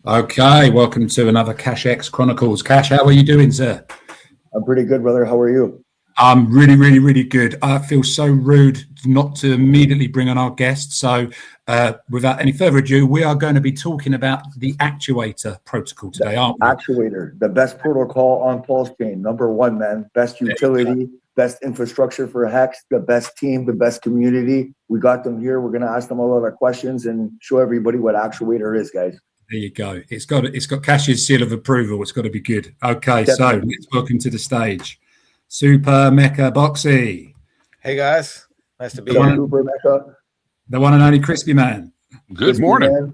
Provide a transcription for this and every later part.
Okay, welcome to another CashX Chronicles. Cash, how are you doing, sir? I'm pretty good, brother. How are you? I'm really good. I feel so rude not to immediately bring on our guest. So without any further ado, we are going to be talking about the Actuator protocol today, aren't we? Actuator, the best protocol on pulse chain. Number one, man. Best utility, best infrastructure for Hex, the best team, the best community. We got them here. We're going to ask them all of our questions and show everybody what Actuator is, guys. There you go. It's got Cash's seal of approval. It's got to be good. Okay, definitely. So let's welcome to the stage SuperMechBoxy. Hey guys, nice to be here. The one and only Chrispyman. Good morning. Man.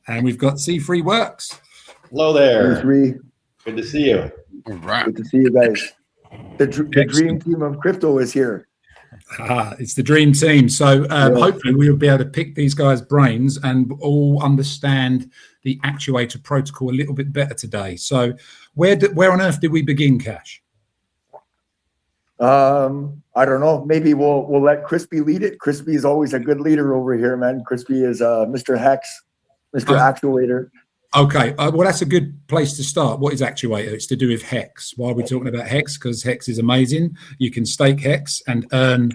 And we've got C3 Works. Hello there. C3. Good to see you. All right. Good to see you guys. The dream team of crypto is here. It's the dream team. So hopefully we'll be able to pick these guys' brains and all understand the Actuator protocol a little bit better today. So where on earth did we begin, Cash? I don't know. Maybe we'll let Crispy lead it. Crispy is always a good leader over here, man. Crispy is Mr. Hex, Mr. Actuator. Okay, well, that's a good place to start. What is Actuator? It's to do with Hex. Why are we talking about Hex? Because Hex is amazing. You can stake Hex and earn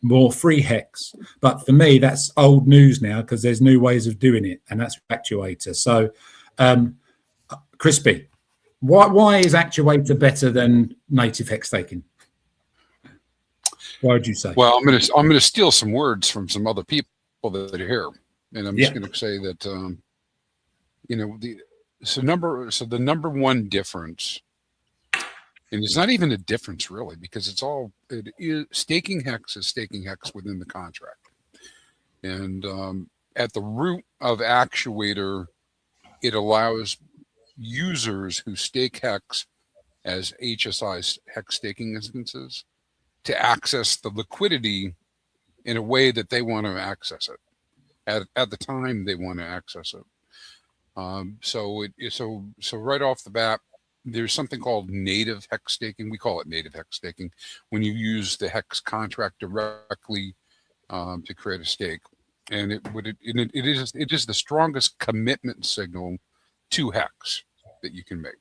more free Hex. But for me, that's old news now because there's new ways of doing it, and that's Actuator. So, Crispy, why is Actuator better than native Hex staking? Why would you say? Well, I'm gonna steal some words from some other people that are here, and I'm just gonna say that the number one difference, and it's not even a difference really, because it is staking Hex is staking Hex within the contract, and at the root of Actuator, it allows users who stake Hex as HSI Hex staking instances to access the liquidity in a way that they want to access it at the time they want to access it. So right off the bat, there's something called native Hex staking. We call it native Hex staking when you use the Hex contract directly to create a stake, and it is the strongest commitment signal to Hex that you can make.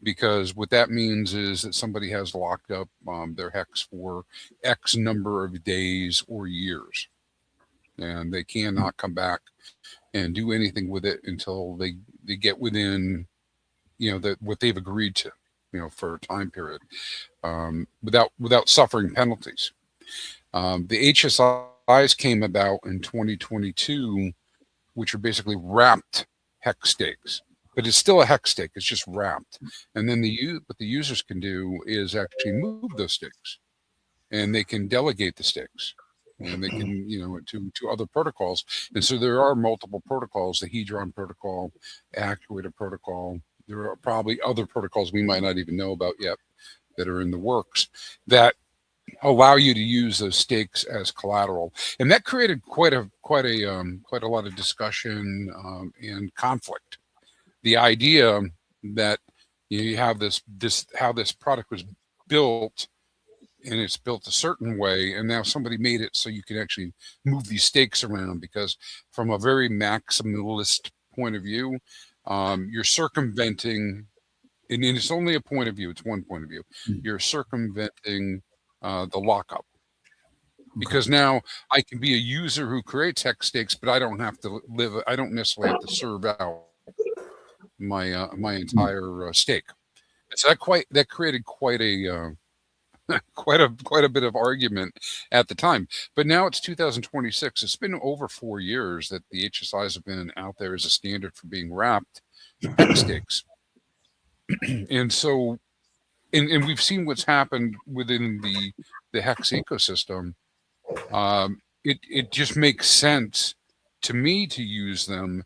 Because what that means is that somebody has locked up their Hex for X number of days or years, and they cannot come back and do anything with it until they get within, what they've agreed to, for a time period, without suffering penalties. The HSIs came about in 2022, which are basically wrapped Hex stakes. But it's still a Hex stake. It's just wrapped, and then what the users can do is actually move those stakes, and they can delegate the stakes, and they can to other protocols. And so there are multiple protocols: the Hedron protocol, Actuator protocol. There are probably other protocols we might not even know about yet that are in the works that allow you to use those stakes as collateral, and that created quite a lot of discussion and conflict. The idea that you have this how this product was built, and it's built a certain way, and now somebody made it so you can actually move these stakes around, because from a very maximalist point of view, you're circumventing, and it's only a point of view, it's one point of view, you're circumventing the lockup. Because now I can be a user who creates Hex stakes, but I don't necessarily have to serve out my entire stake. So that created quite a bit of argument at the time. But now it's 2026. It's been over 4 years that the HSIs have been out there as a standard for being wrapped Hex stakes. And so, and we've seen what's happened within the Hex ecosystem. It just makes sense to me to use them,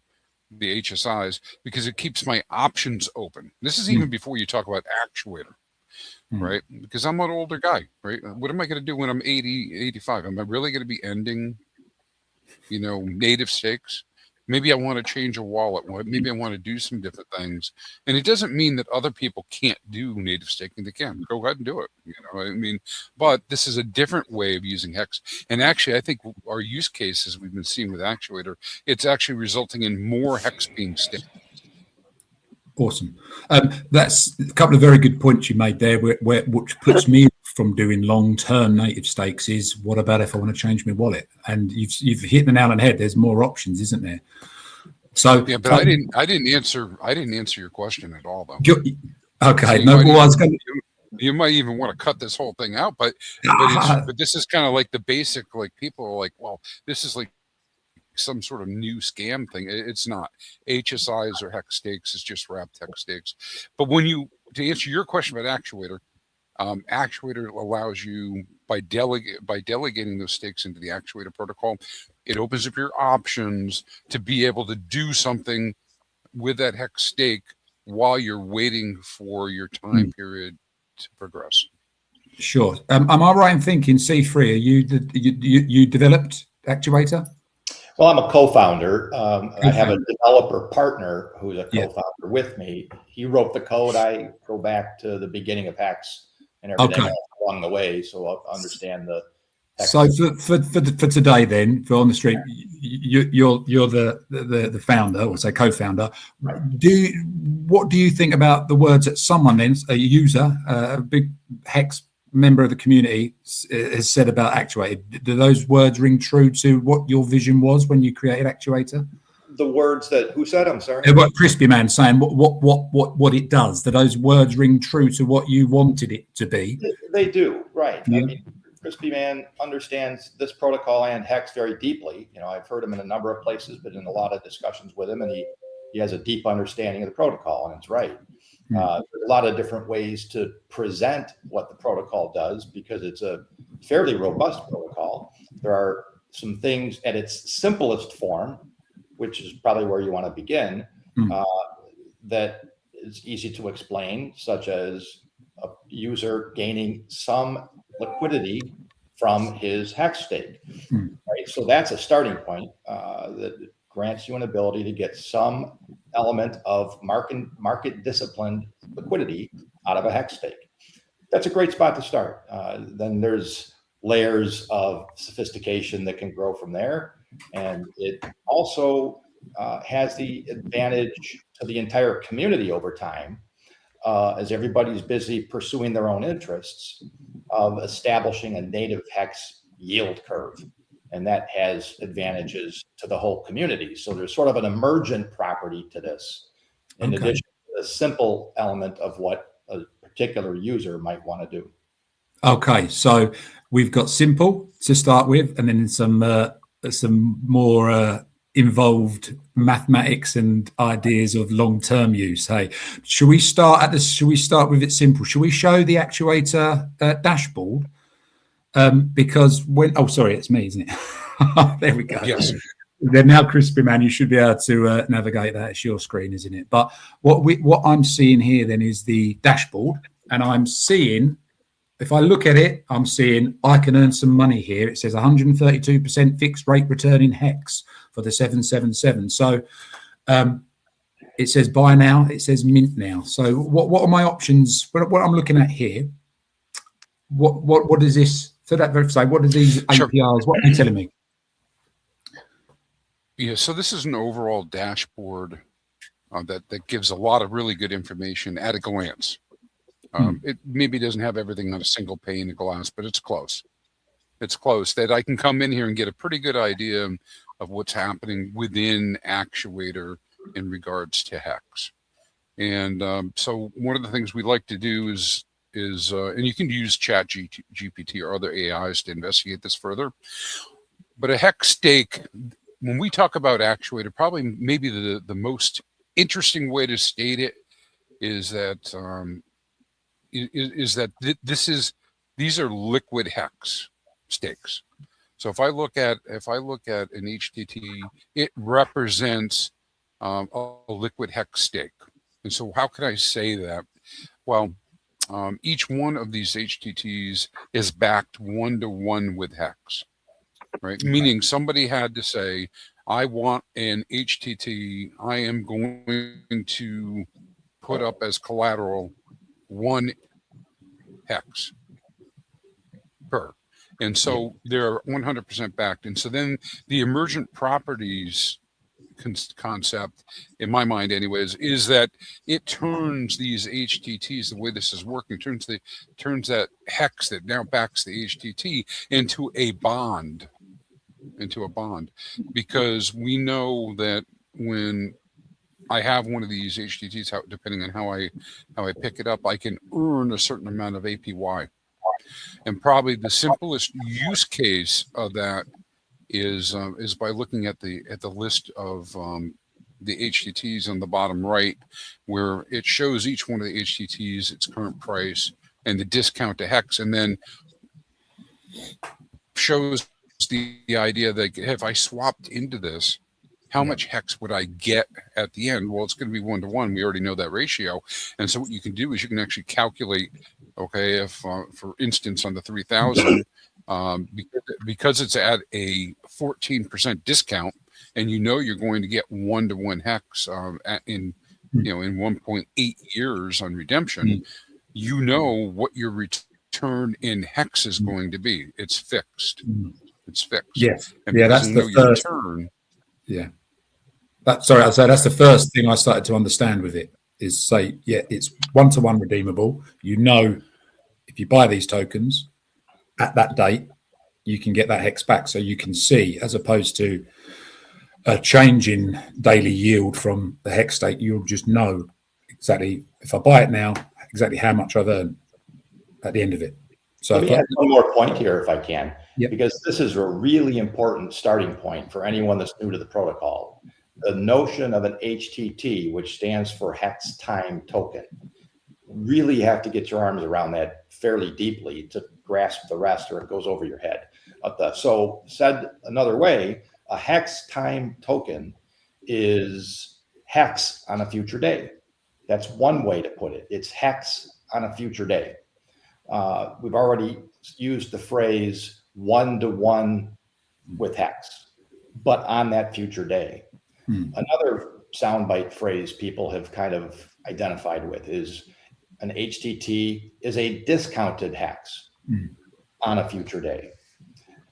the HSIs, because it keeps my options open. This is even before you talk about Actuator, right? Because I'm an older guy, right? What am I going to do when I'm 80, 85? Am I really going to be ending, native stakes? Maybe I want to change a wallet. Maybe I want to do some different things. And it doesn't mean that other people can't do native staking. They can. Go ahead and do it. But this is a different way of using Hex. And actually, I think our use cases we've been seeing with Actuator, it's actually resulting in more Hex being staked. Awesome. That's a couple of very good points you made there, which puts me from doing long-term native stakes. Is what about if I want to change my wallet? And you've hit the nail on the head. There's more options, isn't there? So Yeah, but I didn't answer your question at all, though. Okay. So No, well, I was going to. You might even want to cut this whole thing out, but this is kind of like the basic. Like people are like, well, this is like some sort of new scam thing. It's not. HSIs or hex stakes is just wrapped hex stakes. But to answer your question about Actuator, Actuator allows you by delegating those stakes into the Actuator protocol, it opens up your options to be able to do something with that hex stake while you're waiting for your time period to progress. Sure. Am I right in thinking, C3, are you developed Actuator? Well, I'm a co-founder. I have a developer partner who's a co-founder with me. He wrote the code. I go back to the beginning of Hex and everything else along the way, so I'll understand the. Hex. So for today, then, for on the street, you're the founder, or say co-founder. Right. What do you think about the words that someone then, a user, a big Hex member of the community, has said about Actuator? Do those words ring true to what your vision was when you created Actuator? The words that who said? I'm sorry. What Chrispyman saying what it does. Do those words ring true to what you wanted it to be? They do, right? Yeah. I mean, Chrispyman understands this protocol and Hex very deeply. You know, I've heard him in a number of places, but in a lot of discussions with him, and he has a deep understanding of the protocol, and it's right. There's a lot of different ways to present what the protocol does because it's a fairly robust protocol. There are some things at its simplest form, which is probably where you want to begin, that is easy to explain, such as a user gaining some liquidity from his hex stake. Right? So that's a starting point that grants you an ability to get some element of market disciplined liquidity out of a hex stake. That's a great spot to start. Then there's layers of sophistication that can grow from there. And it also has the advantage to the entire community over time, as everybody's busy pursuing their own interests, of establishing a native hex yield curve. And that has advantages to the whole community. So there's sort of an emergent property to this, in addition to the simple element of what a particular user might want to do. Okay, so we've got simple to start with, and then some more involved mathematics and ideas of long-term use. Hey, should we start with it simple? Should we show the Actuator dashboard? Because it's me, isn't it? There we go. Yes. Then now, Chrispyman, you should be able to navigate that. It's your screen, isn't it? But what I'm seeing here then is the dashboard, and I'm seeing, if I look at it, I'm seeing I can earn some money here. It says 132% fixed rate return in Hex for the 777. So it says buy now. It says mint now. So what are my options? What I'm looking at here? What is this? So that website, what are these APIs? What are you telling me? Yeah, so this is an overall dashboard that gives a lot of really good information at a glance. It maybe doesn't have everything on a single pane of glass, but it's close. It's close that I can come in here and get a pretty good idea of what's happening within Actuator in regards to Hex. And so one of the things we like to do is and you can use Chat GPT or other AIs to investigate this further. But a hex stake, when we talk about Actuator, probably maybe the most interesting way to state it is that these are liquid hex stakes. So if I look at an HTT, it represents a liquid hex stake. And so how can I say that? Well, each one of these HTTs is backed 1-to-1 with Hex, right? Meaning somebody had to say, I want an HTT. I am going to put up as collateral 1 Hex per. And so they're 100% backed. And so then the emergent properties concept, in my mind anyways, is that it turns these HTTs, the way this is working, turns that hex that now backs the HTT into a bond, because we know that when I have one of these HTTs, depending on how I pick it up, I can earn a certain amount of APY. And probably the simplest use case of that is by looking at the list of the HTTs on the bottom right, where it shows each one of the HTTs, its current price, and the discount to hex, and then shows the idea that if I swapped into this, how much hex would I get at the end? Well, it's going to be 1-to-1. We already know that ratio. And so what you can do is you can actually calculate, okay, if, for instance, on the 3000, because it's at a 14% discount, and you're going to get 1-to-1 hex in 1.8 years on redemption, what your return in hex is going to be. It's fixed. It's fixed. Yes. And that's the first. Return, I'd say that's the first thing I started to understand with it, is say, it's 1-to-1 redeemable. If you buy these tokens at that date, you can get that hex back. So you can see, as opposed to a change in daily yield from the hex state, you'll just know exactly, if I buy it now, exactly how much I've earned at the end of it. So let me add one more point here, if I can, Yep. because this is a really important starting point for anyone that's new to the protocol. The notion of an HTT, which stands for hex time token, really have to get your arms around that fairly deeply to grasp the rest, or it goes over your head. So said another way, a hex time token is hex on a future day. That's one way to put it. It's hex on a future day. We've already used the phrase 1-to-1 with hex, but on that future day. Another soundbite phrase people have kind of identified with is an HTT is a discounted hex on a future day.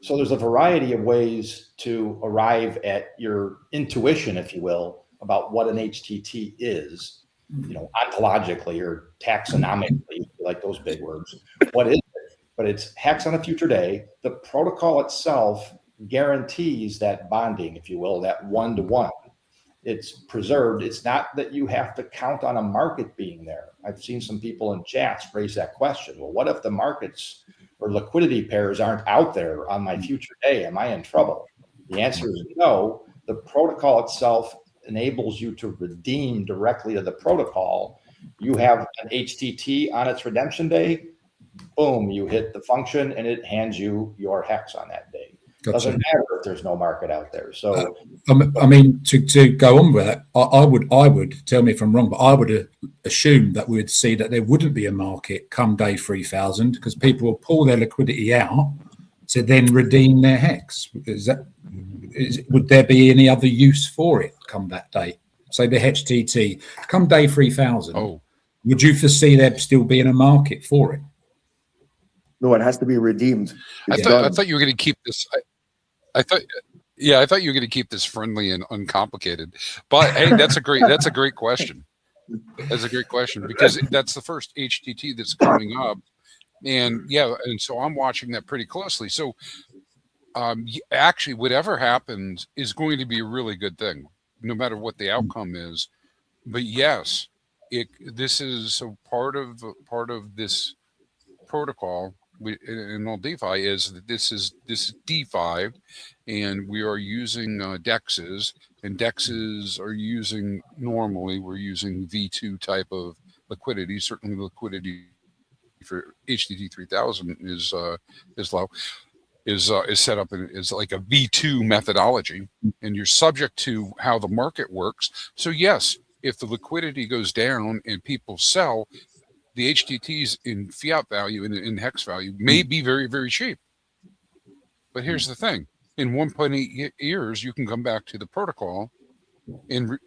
So there's a variety of ways to arrive at your intuition, if you will, about what an HTT is, ontologically or taxonomically, like those big words. What is it? But it's hex on a future day. The protocol itself guarantees that bonding, if you will, that 1-to-1. It's preserved. It's not that you have to count on a market being there. I've seen some people in chats raise that question. Well, what if the markets or liquidity pairs aren't out there on my future day? Am I in trouble? The answer is no. The protocol itself enables you to redeem directly to the protocol. You have an HTT on its redemption day. Boom, you hit the function and it hands you your hex on that day. Gotcha. Doesn't matter if there's no market out there. So I mean, to go on with that, I would, tell me if I'm wrong, but I would assume that we would see that there wouldn't be a market come day 3000, because people will pull their liquidity out to then redeem their hex. Would there be any other use for it come that day? Say the HTT come day 3000. Would you foresee there still being a market for it? No, it has to be redeemed. I thought you were going to keep this. I thought you were going to keep this friendly and uncomplicated. But hey, that's a great question. That's a great question, because that's the first HTT that's coming up, and so I'm watching that pretty closely. So actually, whatever happens is going to be a really good thing, no matter what the outcome is. But yes, this is so part of this protocol. In all DeFi is that this is DeFi, and we are using dexes, and dexes are we're using V2 type of liquidity. Certainly the liquidity for HTT 3000 is low, is set up is like a V2 methodology, and you're subject to how the market works. So yes, if the liquidity goes down and people sell, the HTTs in fiat value and in hex value may be very, very cheap. But here's the thing. In 1.8 years, you can come back to the protocol and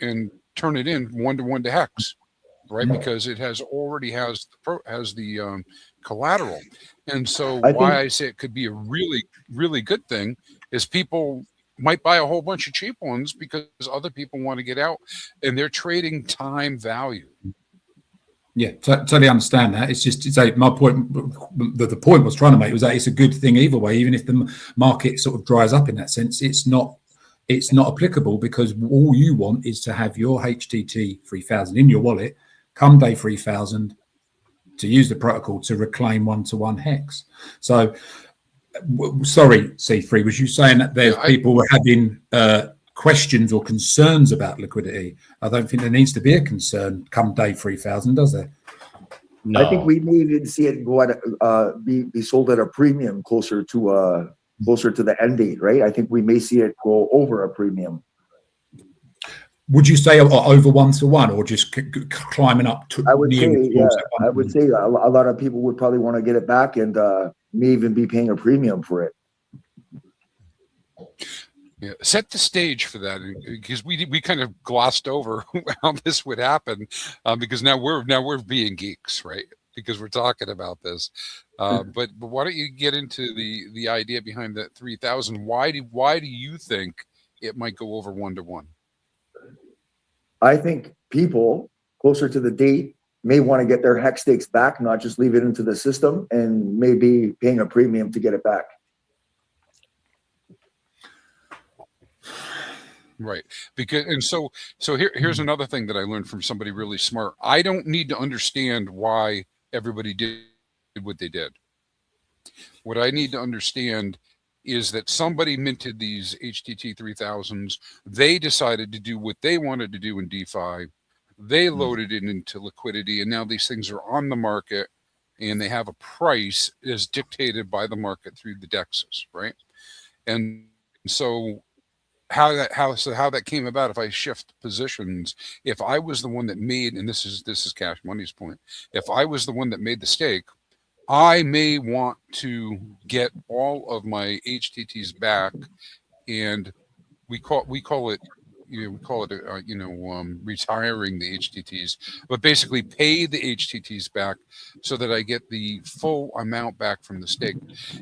turn it in 1-to-1 to hex, right? Because it already has the collateral. And so I say it could be a really, really good thing is people might buy a whole bunch of cheap ones because other people want to get out, and they're trading time value. Yeah, totally understand that. It's just my point. The point I was trying to make was that it's a good thing either way, even if the market sort of dries up in that sense. It's not applicable because all you want is to have your HTT 3000 in your wallet come day 3000 to use the protocol to reclaim one-to-one hex. So, sorry, C3, was you saying that there's people were having questions or concerns about liquidity? I don't think there needs to be a concern come day 3000, does there? No. I think we may even see it go at be sold at a premium closer to the end date, right? I think we may see it go over a premium. Would you say over 1-to-1 or just climbing up to? I would say, yeah. I would say a lot of people would probably want to get it back and may even be paying a premium for it. Yeah, set the stage for that, because we kind of glossed over how this would happen, because now we're being geeks, right? Because we're talking about this, but why don't you get into the idea behind that 3000? Why do you think it might go over 1-to-1? I think people closer to the date may want to get their hex stakes back, not just leave it into the system, and maybe paying a premium to get it back. Right. Here's another thing that I learned from somebody really smart. I don't need to understand why everybody did what they did. What I need to understand is that somebody minted these HTT 3000s. They decided to do what they wanted to do in DeFi. They loaded it into liquidity, and now these things are on the market, and they have a price as dictated by the market through the DEXs, right? And so how that came about, if I shift positions, if I was the one that made, and this is Cash Money's point, if I was the one that made the stake, I may want to get all of my HTTs back, and we call it retiring the HTTs, but basically pay the HTTs back so that I get the full amount back from the stake.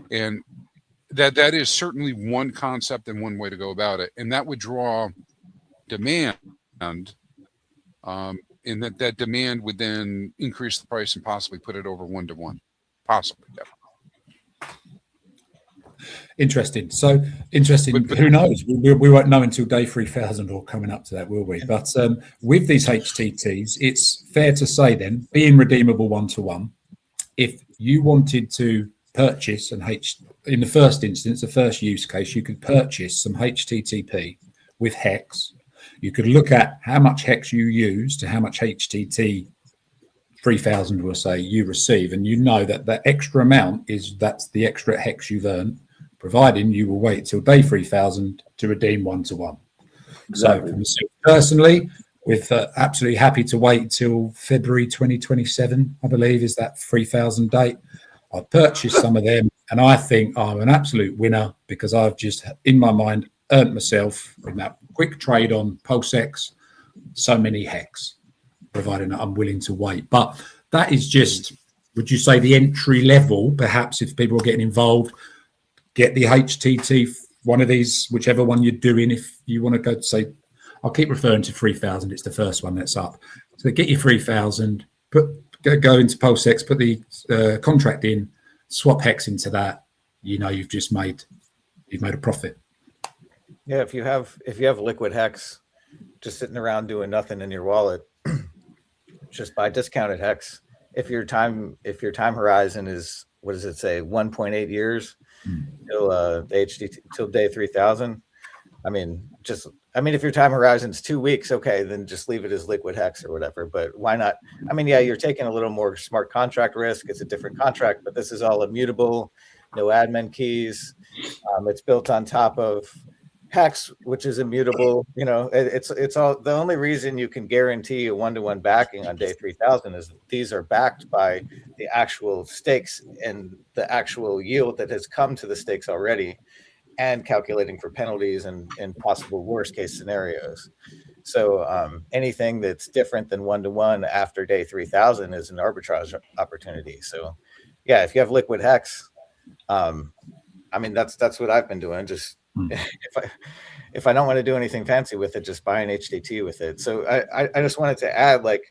And that is certainly one concept and one way to go about it, and that would draw demand, and that demand would then increase the price and possibly put it over 1-to-1, possibly. Yeah. Interesting. So interesting. But who knows? We won't know until day 3000 or coming up to that, will we? But with these HTTs, it's fair to say then, being redeemable 1-to-1, if you wanted to purchase in the first instance, the first use case, you could purchase some HTTP with hex. You could look at how much hex you use to how much HTT 3000 will say you receive, and you know that the extra amount that's the extra hex you've earned, providing you will wait till day 3000 to redeem 1-to-1. Exactly. So for myself personally, with absolutely happy to wait till February 2027, I believe is that 3000 date. I've purchased some of them, and I think I'm an absolute winner because I've just, in my mind, earned myself in that quick trade on PulseX so many hex, providing that I'm willing to wait. But that is just, would you say, the entry level? Perhaps if people are getting involved, get the HTT, one of these, whichever one you're doing. If you want to go to say, I'll keep referring to 3000. It's the first one that's up. So get your 3000, go into PulseX, put the contract in, swap hex into that. You know, you've made a profit. Yeah, if you have liquid hex just sitting around doing nothing in your wallet, just buy discounted hex. If your time horizon is, what does it say, 1.8 years till HTT till day 3000. If your time horizon is 2 weeks, okay, then just leave it as liquid hex or whatever. But why not? You're taking a little more smart contract risk. It's a different contract, but this is all immutable, no admin keys. It's built on top of hex, which is immutable. It's all, the only reason you can guarantee a 1-to-1 backing on day 3000 is these are backed by the actual stakes and the actual yield that has come to the stakes already, and calculating for penalties and possible worst case scenarios. So anything that's different than 1-to-1 after day 3000 is an arbitrage opportunity. So yeah, if you have liquid hex, that's what I've been doing. Just if I don't want to do anything fancy with it, just buy an HTT with it. So I just wanted to add, like,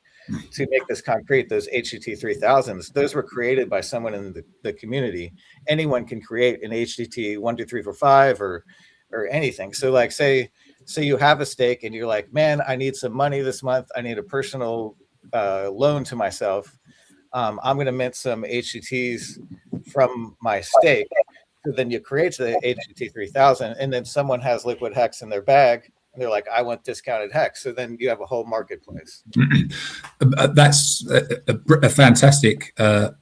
to make this concrete, those HTT 3000s, those were created by someone in the community. Anyone can create an HTT 12345 or anything. So like, say you have a stake and you're like, man, I need some money this month. I need a personal loan to myself. I'm going to mint some HTTs from my stake. So then you create the HTT 3000, and then someone has liquid hex in their bag, and they're like, I want discounted hex. So then you have a whole marketplace. That's a fantastic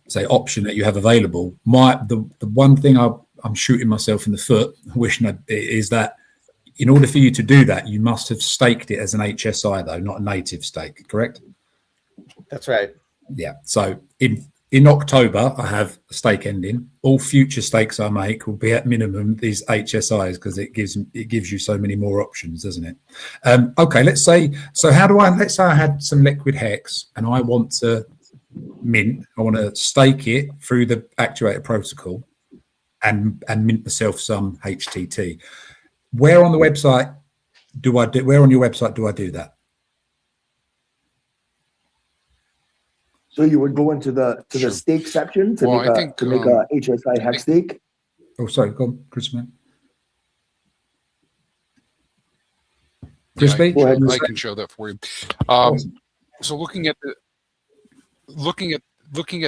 say option that you have available. The one thing I'm shooting myself in the foot, wishing is that in order for you to do that, you must have staked it as an HSI, though, not a native stake, correct? That's right. Yeah. So in October, I have a stake ending. All future stakes I make will be at minimum these HSIs, because it gives you so many more options, doesn't it? Okay, let's say I had some liquid hex and I want to mint. I want to stake it through the Actuator protocol and mint myself some HTT. Where on your website do I do that? So you would go into the stake section to make a HSI hex stake. Oh, sorry, go on, Chrispyman. Crispy, yeah, I can show that for you. Awesome. So looking at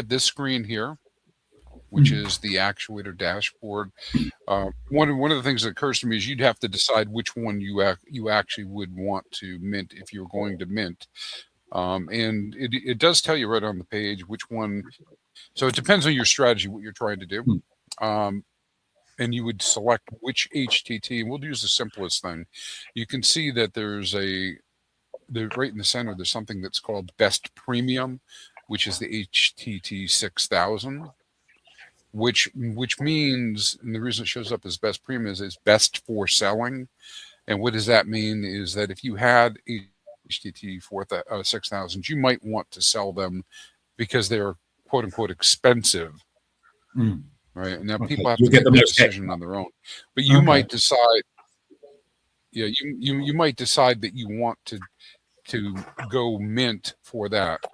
this screen here, which is the Actuator dashboard, one of the things that occurs to me is you'd have to decide which one you actually would want to mint if you're going to mint. And it does tell you right on the page which one. So it depends on your strategy, what you're trying to do. And you would select which HTT, and we'll use the simplest thing. You can see that there's right in the center, there's something that's called Best Premium, which is the HTT 6000, which means, and the reason it shows up as Best Premium is best for selling. And what does that mean is that if you had HTT 6000, you might want to sell them because they're quote unquote expensive, right? And now people have to make that decision on their own, but you might decide, you might decide that you want to go mint for that.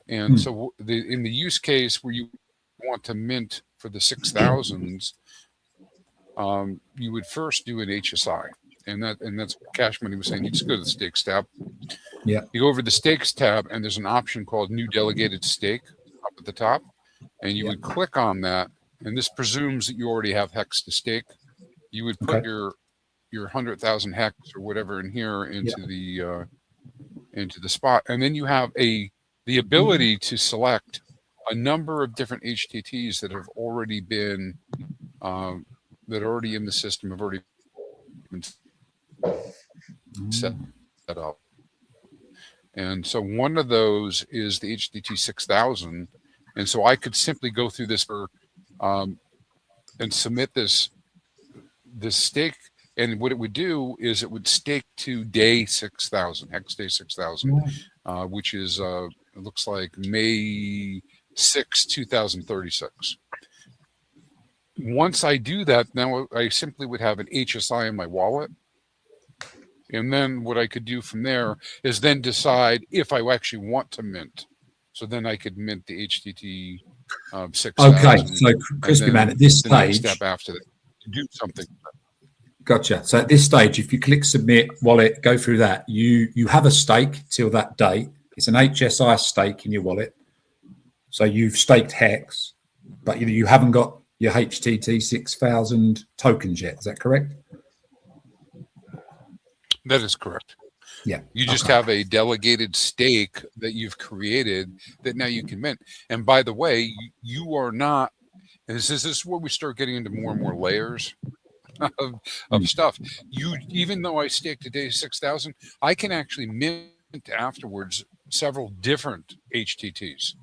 And so in the use case where you want to mint for the 6000s, you would first do an HSI. And that's what Cash Money was saying. You just go to the stakes tab. Yeah. You go over the stakes tab, and there's an option called New Delegated Stake up at the top, and you would click on that. And this presumes that you already have hex to stake. You would put your 100,000 hex or whatever in here into the spot, and then you have the ability to select a number of different HTTs that have already been that are already in the system, have already been set up. And so one of those is the HTT 6000. And so I could simply go through this and submit this stake. And what it would do is it would stake to day 6000, hex day 6000, which is, it looks like May 6, 2036. Once I do that, now I simply would have an HSI in my wallet. And then what I could do from there is then decide if I actually want to mint. So then I could mint the HTT 6000. Okay, so Chrispyman, at this stage, step after that to do something. Gotcha. So at this stage, if you click submit wallet, go through that, you have a stake till that date. It's an HSI stake in your wallet. So you've staked hex, but you haven't got your HTT 6000 tokens yet. Is that correct? That is correct. Yeah. You just have a delegated stake that you've created that now you can mint. And by the way, you are not, and this is where we start getting into more and more layers of stuff. Even though I staked a day 6000, I can actually mint afterwards several different HTTs.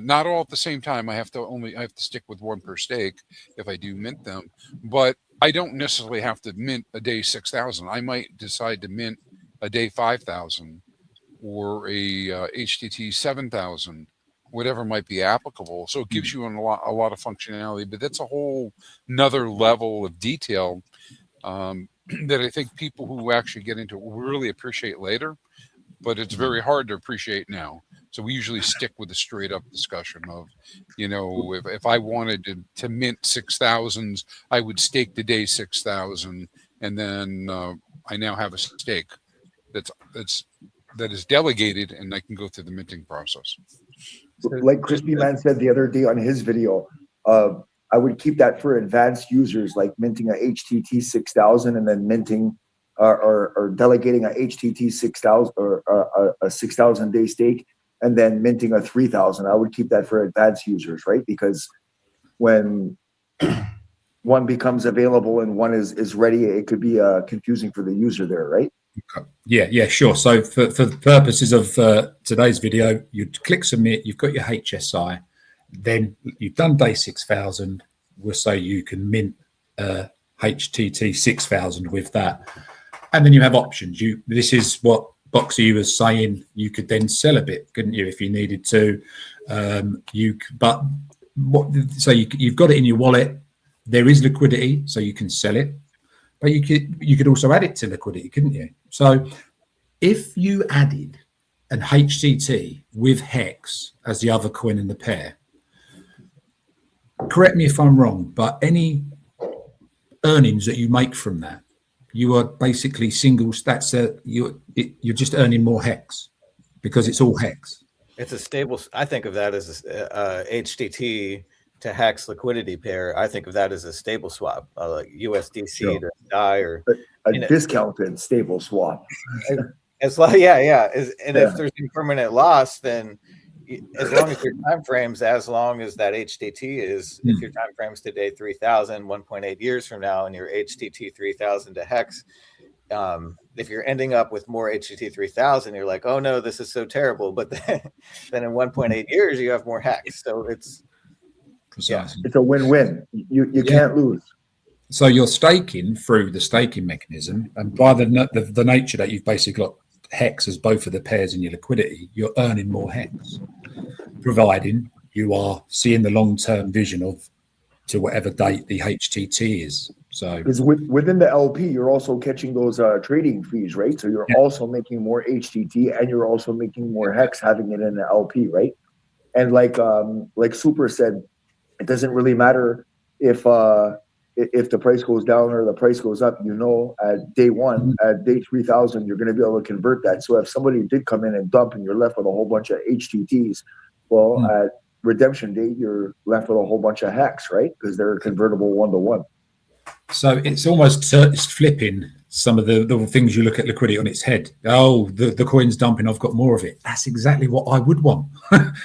Not all at the same time. I have to stick with one per stake if I do mint them, but I don't necessarily have to mint a day 6000. I might decide to mint a day 5000 or a HTT 7000, whatever might be applicable. So it gives you a lot of functionality, but that's a whole another level of detail. that I think people who actually get into it will really appreciate later, but it's very hard to appreciate now. So we usually stick with a straight up discussion of, if I wanted to mint 6,000s, I would stake the day 6,000, and then I now have a stake that is delegated, and I can go through the minting process. Like Chrispyman said the other day on his video, I would keep that for advanced users, like minting a HTT 6000 and then minting or delegating a HTT 6000 or a 6,000 day stake and then minting a 3,000. I would keep that for advanced users, right? Because when one becomes available and one is ready, it could be confusing for the user there, right? Yeah, sure. So for the purposes of today's video, you'd click submit, you've got your HSI, then you've done day 6,000. We'll say you can mint HTT 6,000 with that. And then you have options. This is what Boxy was saying. You could then sell a bit, couldn't you, if you needed to? You've got it in your wallet. There is liquidity, so you can sell it. But you could also add it to liquidity, couldn't you? So if you added an HTT with Hex as the other coin in the pair, correct me if I'm wrong, but any earnings that you make from that, you are basically singles. You're just earning more Hex because it's all Hex. It's a stable. I think of that as a HTT to Hex liquidity pair. I think of that as a stable swap, like USDC to DAI, or a discounted stable swap. It's like if there's impermanent loss, then as long as your time frames, as long as that HTT is, if your time frames today 3,000, 1.8 years from now, and your HTT 3,000 to Hex, if you're ending up with more HTT 3,000, you're like, oh no, this is so terrible. But then in 1.8 years, you have more Hex. So it's it's a win-win. You can't lose. So you're staking through the staking mechanism, and by the nature that you've basically got Hex as both of the pairs in your liquidity, you're earning more Hex, providing you are seeing the long-term vision of to whatever date the HTT is. So because within the LP, you're also catching those trading fees, right? So you're also making more HTT and you're also making more Hex having it in the LP, right? And like Super said, it doesn't really matter if the price goes down or the price goes up. At day one, at day 3,000, you're going to be able to convert that. So if somebody did come in and dump and you're left with a whole bunch of HTTs, well, at redemption date, you're left with a whole bunch of Hex, right? Because they're convertible 1-to-1. So it's almost it's flipping some of the things you look at liquidity on its head. Oh, the coin's dumping, I've got more of it. That's exactly what I would want.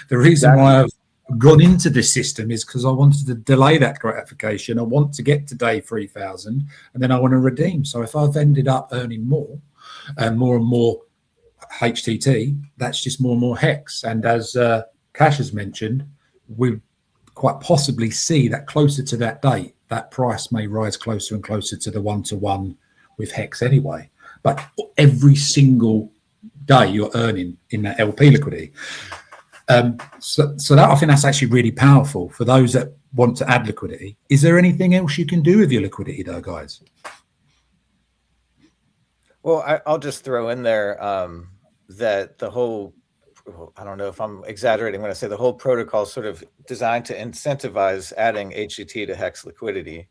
The reason why I've gone into this system is because I wanted to delay that gratification. I want to get to day 3,000 and then I want to redeem. So if I've ended up earning more and more HTT, that's just more and more Hex. And as Cash has mentioned, we quite possibly see that closer to that date, that price may rise closer and closer to the 1-to-1 with Hex anyway. But every single day you're earning in that LP liquidity. So that I think that's actually really powerful for those that want to add liquidity. Is there anything else you can do with your liquidity though, guys? Well, I'll just throw in there that the whole, I don't know if I'm exaggerating when I say the whole protocol is sort of designed to incentivize adding HTT to Hex liquidity,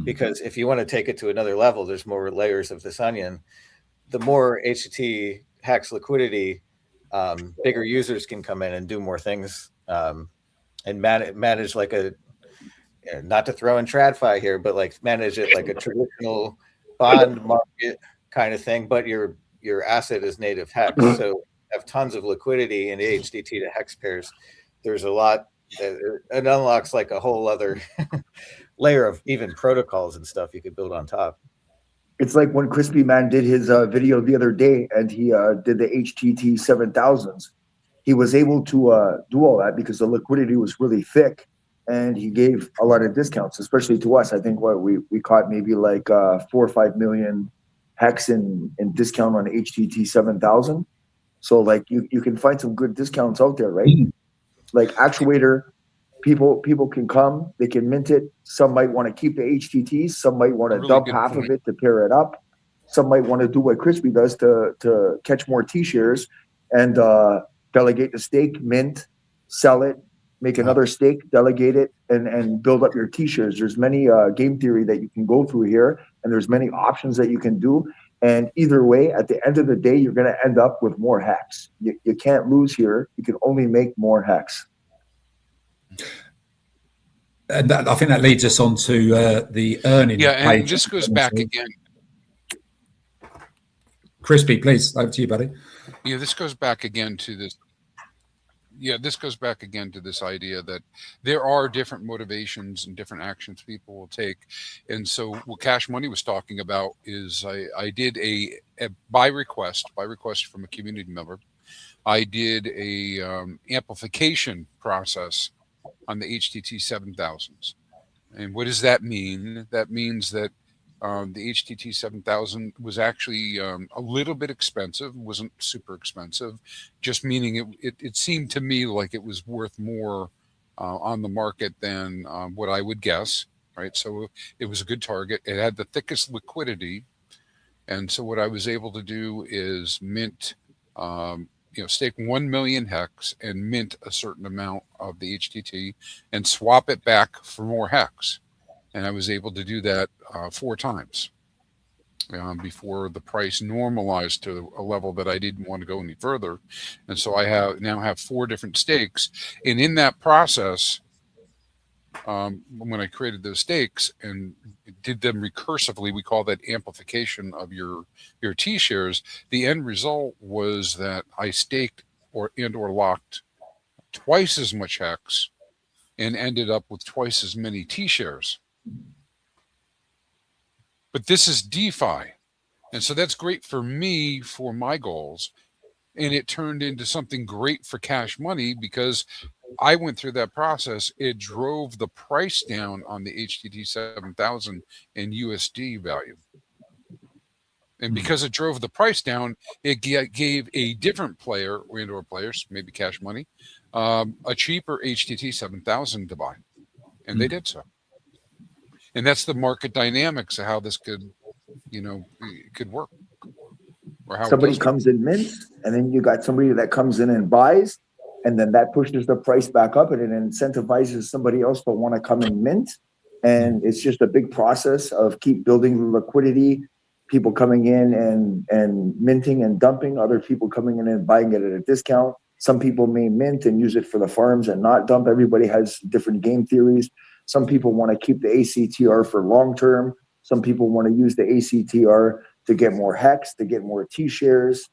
because if you want to take it to another level, there's more layers of this onion. The more HTT Hex liquidity, bigger users can come in and do more things and manage like not to throw in TradFi here, but like manage it like a traditional bond market kind of thing, but your asset is native Hex. So have tons of liquidity in the HTT to Hex pairs. There's a lot, it unlocks like a whole other layer of even protocols and stuff you could build on top. It's like when Chrispyman did his video the other day and he did the HTT 7000s. He was able to do all that because the liquidity was really thick and he gave a lot of discounts, especially to us. I think we caught maybe like 4 or 5 million Hex in discount on HTT 7000. So like you can find some good discounts out there, right? Like Actuator People can come, they can mint it. Some might want to keep the HTTs. Some might want to Really dump good half point. of it to pair it up. Some might want to do what Crispy does to catch more T-shares and delegate the stake, mint, sell it, make another stake, delegate it, and build up your T-shares. There's many game theory that you can go through here, and there's many options that you can do. And either way, at the end of the day, you're going to end up with more hex. You can't lose here. You can only make more hex. And I think that leads us on to the earning. Yeah, and page. this goes back again. Crispy, please, over to you, buddy. Yeah, this goes back again to this. Yeah, this goes back again to this idea that there are different motivations and different actions people will take. And so what Cash Money was talking about is I did a by request from a community member. I did a amplification process on the HTT 7000s. And what does that mean? That means that the HTT 7000 was actually a little bit expensive, wasn't super expensive, just meaning it seemed to me like it was worth more on the market than what I would guess, right? So it was a good target. It had the thickest liquidity. And so what I was able to do is mint, stake 1 million hex and mint a certain amount of the HTT and swap it back for more hex. And I was able to do that 4 times before the price normalized to a level that I didn't want to go any further. And so I now have 4 different stakes. And in that process, when I created those stakes and did them recursively, we call that amplification of your T shares. The end result was that I staked or locked twice as much hex and ended up with twice as many T shares. But this is DeFi. And so that's great for me for my goals. And it turned into something great for Cash Money because I went through that process. It drove the price down on the HTT 7000 and USD value. And because it drove the price down, it gave a different player or players, maybe Cash Money, a cheaper HTT 7000 to buy. And they did so. And that's the market dynamics of how this could work. Or how somebody comes in mints, and then you got somebody that comes in and buys, and then that pushes the price back up, and it incentivizes somebody else to want to come and mint. And it's just a big process of keep building the liquidity, people coming in and minting and dumping, other people coming in and buying it at a discount. Some people may mint and use it for the farms and not dump. Everybody has different game theories. Some people want to keep the ACTR for long term. Some people want to use the ACTR to get more hex, to get more T shares.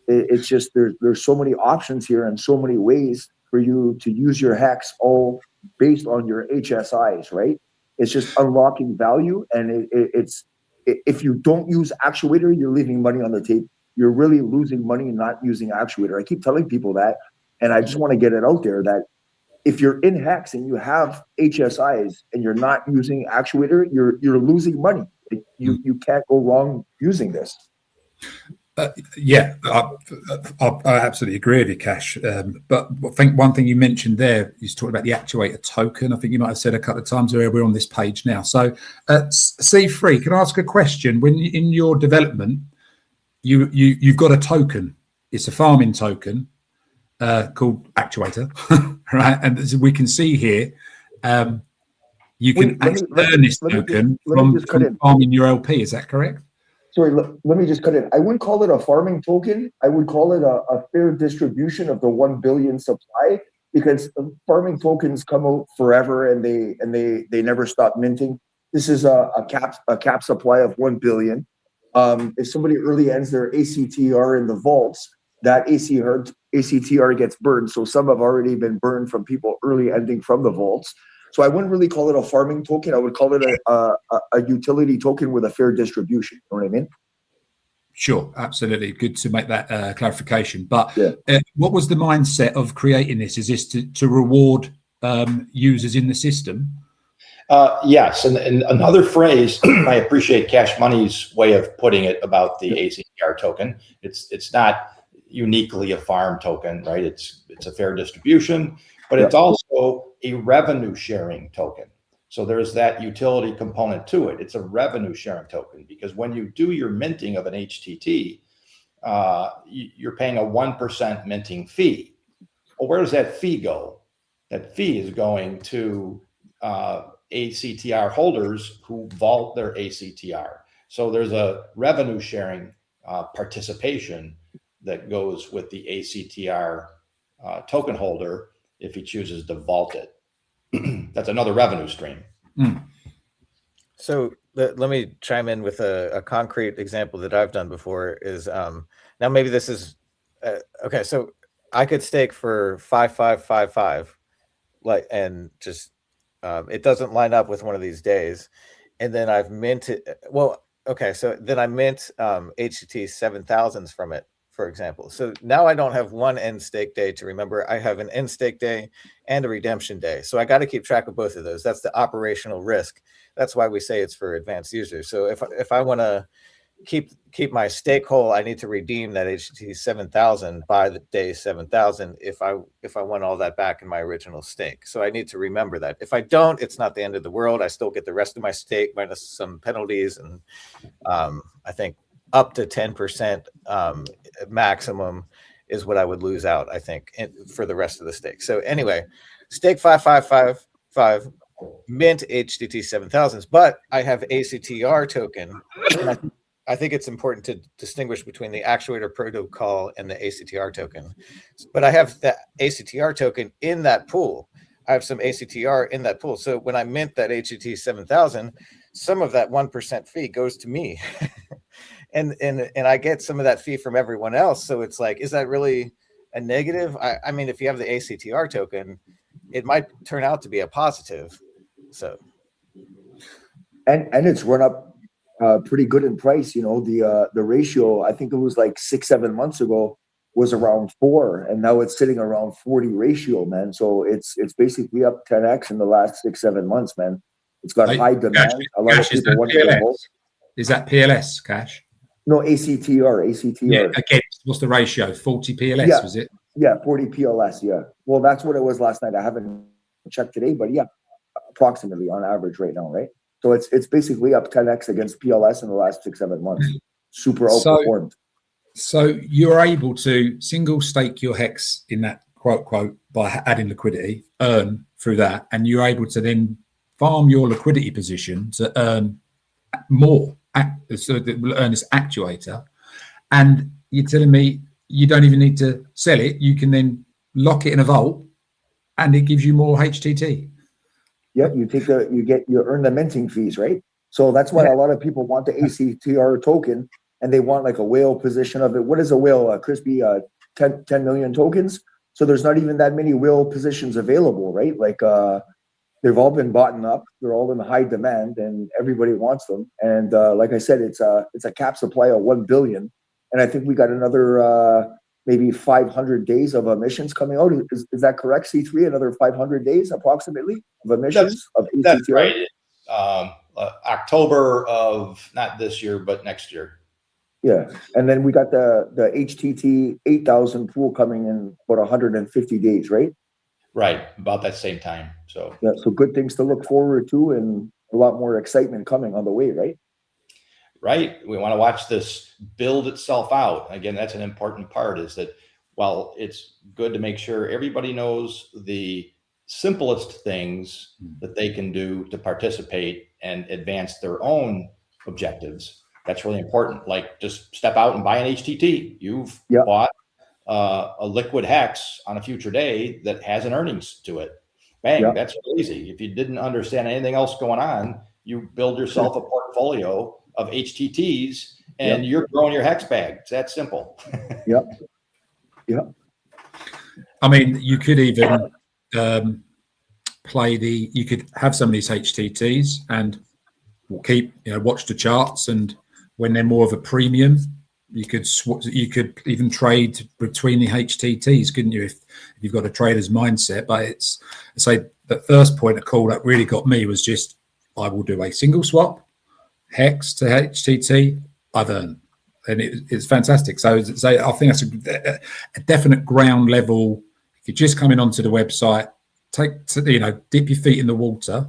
It's just there's so many options here and so many ways for you to use your hex, all based on your HSIs, right? It's just unlocking value, and it's if you don't use Actuator, you're leaving money on the table. You're really losing money not using Actuator. I keep telling people that, and I just want to get it out there that if you're in hex and you have HSIs and you're not using Actuator, you're losing money. You can't go wrong using this. Yeah, I absolutely agree with you, Cash. But I think one thing you mentioned there, you talked about the Actuator token. I think you might have said a couple of times earlier, we're on this page now. So C3, can I ask a question? When in your development, you've got a token. It's a farming token called Actuator, right? And as we can see here, you can earn this token from farming your LP. Is that correct? Sorry, let me just cut in. I wouldn't call it a farming token. I would call it a fair distribution of the 1 billion supply, because farming tokens come out forever and they never stop minting. This is a cap supply of 1 billion. If somebody early ends their ACTR in the vaults, that ACTR gets burned. So some have already been burned from people early ending from the vaults. So I wouldn't really call it a farming token. I would call it a utility token with a fair distribution. You know what I mean? Sure, absolutely. Good to make that clarification. But what was the mindset of creating this? Is this to reward users in the system? Yes, and another phrase, I appreciate Cash Money's way of putting it about the ACTR token. It's not uniquely a farm token, right? It's a fair distribution, but it's also also a revenue sharing token. So there's that utility component to it. It's a revenue sharing token because when you do your minting of an HTT, you're paying a 1% minting fee. Well, where does that fee go? That fee is going to ACTR holders who vault their ACTR. So there's a revenue sharing participation that goes with the ACTR token holder if he chooses to vault it. That's another revenue stream. So let me chime in with a concrete example that I've done before is now maybe this is okay. So I could stake for 5555 like, and just it doesn't line up with one of these days. And then I've minted. Well, okay. So then I mint HTT 7000s from it, for example. So now I don't have one end stake day to remember. I have an end stake day and a redemption day. So I got to keep track of both of those. That's the operational risk. That's why we say it's for advanced users. So if I want to keep my stake whole, I need to redeem that HTT 7000 by the day 7000 if I want all that back in my original stake. So I need to remember that. If I don't, it's not the end of the world. I still get the rest of my stake minus some penalties, and I think up to 10% maximum is what I would lose out, I think, for the rest of the stake. So anyway, stake 5555, mint HTT 7000s, but I have ACTR token. And I think it's important to distinguish between the Actuator protocol and the ACTR token. But I have that ACTR token in that pool. I have some ACTR in that pool. So when I mint that HTT 7000, some of that 1% fee goes to me. and I get some of that fee from everyone else. So it's like, is that really a negative? I mean, if you have the ACTR token, it might turn out to be a positive. So, and it's run up pretty good in price. You know, the ratio, I think it was like 6-7 months ago, was around 4, and now it's sitting around 40 ratio, man. So it's basically up 10x in the last 6-7 months, man. It's got high demand. A lot of people want to get. Is that PLS, Cash? No, ACTR. Yeah, again, what's the ratio? 40 PLS, was it? Yeah, 40 PLS, yeah. Well, that's what it was last night. I haven't checked today, but yeah, approximately on average right now, right? So it's basically up 10x against PLS in the last 6-7 months. Super outperformed. So you're able to single stake your hex in that quote by adding liquidity, earn through that, and you're able to then farm your liquidity position to earn more, so that will earn this actuator. And you're telling me you don't even need to sell it. You can then lock it in a vault and it gives you more HTT. Yeah, you earn the minting fees, right? So that's why a lot of people want the ACTR token, and they want like a whale position of it. What is a whale, Crispy? 10 million tokens. So there's not even that many whale positions available, right? Like they've all been bought up. They're all in high demand, and everybody wants them. And like I said, it's a cap supply of 1 billion, and I think we got another maybe 500 days of emissions coming out. Is that correct, C3? Another 500 days approximately of emissions of ACTR? That's right. October of not this year, but next year. Yeah. And then we got the HTT 8000 pool coming in about 150 days, right? Right. About that same time. So yeah, so good things to look forward to, and a lot more excitement coming on the way, right? Right. We want to watch this build itself out. Again, that's an important part, is that while it's good to make sure everybody knows the simplest things that they can do to participate and advance their own objectives, that's really important. Like just step out and buy an HTT. You've bought a liquid hex on a future day that has an earnings to it. Bang, that's really easy. If you didn't understand anything else going on, you build yourself a portfolio of HTTs and you're growing your hex bag. It's that simple. Yeah. I mean, you could even you could have some of these HTTs and keep, watch the charts, and when they're more of a premium, you could even trade between the HTTs, couldn't you, if you've got a trader's mindset? But it's, say, the first point of call that really got me was just, I will do a single swap, hex to HTT, I've earned. And it's fantastic. So I think that's a definite ground level. If you're just coming onto the website, dip your feet in the water,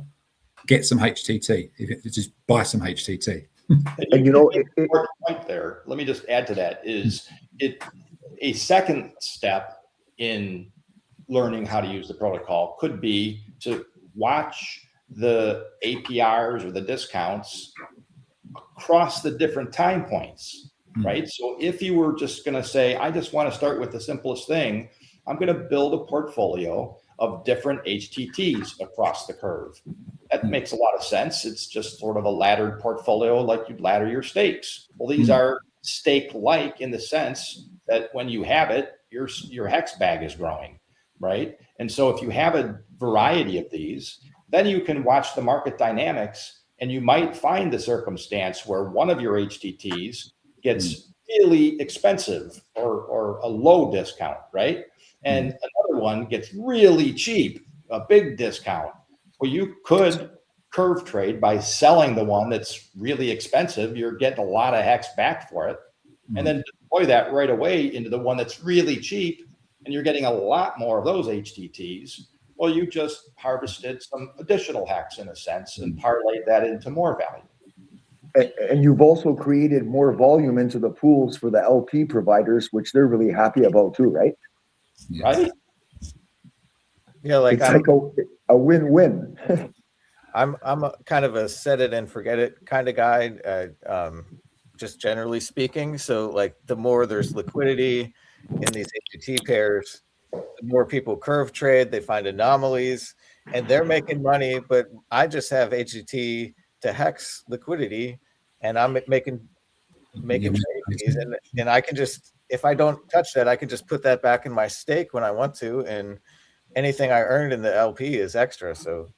get some HTT. Just buy some HTT. And you know, important point there. Let me just add to that is a second step in learning how to use the protocol could be to watch the APRs or the discounts across the different time points, right? So if you were just going to say, I just want to start with the simplest thing, I'm going to build a portfolio of different HTTs across the curve. That makes a lot of sense. It's just sort of a laddered portfolio, like you'd ladder your stakes. Well, these are stake-like in the sense that when you have it, your hex bag is growing, right? And so if you have a variety of these, then you can watch the market dynamics, and you might find the circumstance where one of your HTTs gets really expensive or a low discount, right? And another one gets really cheap, a big discount. Well, you could curve trade by selling the one that's really expensive. You're getting a lot of hex back for it. And then deploy that right away into the one that's really cheap, and you're getting a lot more of those HTTs. Well, you just harvested some additional hex in a sense and parlayed that into more value. And you've also created more volume into the pools for the LP providers, which they're really happy about too, right? Right? Yeah, like It's like a win-win. I'm a kind of a set it and forget it kind of guy, just generally speaking. So like the more there's liquidity in these HTT pairs, the more people curve trade, they find anomalies, and they're making money. But I just have HTT to hex liquidity, and I'm making trade fees, and I can just, if I don't touch that, I can just put that back in my stake when I want to, and anything I earned in the LP is extra. So